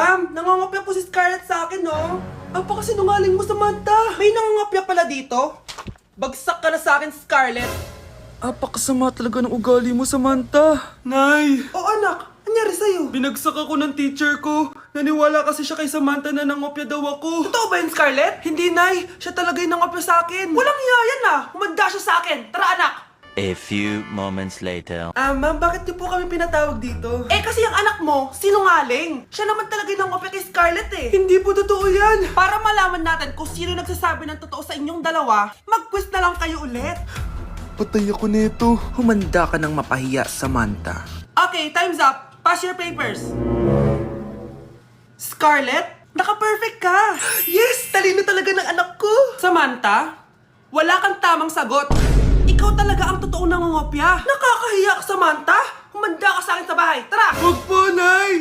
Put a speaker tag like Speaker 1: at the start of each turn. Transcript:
Speaker 1: Ma'am, nangangopya po si Scarlett sa akin, no? Apakasinungaling mo, Samantha. May nangangopya pala dito? Bagsak ka na sa akin, Scarlett.
Speaker 2: Apakasama talaga ng ugali mo, Samantha. Nay!
Speaker 1: O anak, anyari sa'yo?
Speaker 2: Binagsak ako ng teacher ko. Naniwala kasi siya kay Samantha na nangopya daw ako.
Speaker 1: Totoo ba yun, Scarlett?
Speaker 2: Hindi, Nay. Siya talaga yung nangopya sa akin.
Speaker 1: Walang iya yan ah. Humanda siya sa akin. Tara, anak.
Speaker 3: A few moments later.
Speaker 2: Ma'am, bakit niyo po kami pinatawag dito?
Speaker 1: Eh kasi ang anak mo, sinungaling. Siya naman talaga yung nangopya kay Scarlett eh.
Speaker 2: Hindi po totoo yan.
Speaker 1: Para malaman natin kung sino nagsasabi ng totoo sa inyong dalawa, mag-quiz na lang kayo ulit.
Speaker 2: Patay ako nito. Humanda ka ng mapahiya, Samantha.
Speaker 1: Okay, time's up. Pass your papers. Scarlett, naka-perfect ka.
Speaker 2: Yes! Talino talaga ng anak ko.
Speaker 1: Samantha, wala kang tamang sagot. Ikaw talaga ang totoong nangungopya. Nakakahiya ka, Samantha. Humanda ka sa akin sa bahay. Tara!
Speaker 2: Huwag po, Nay!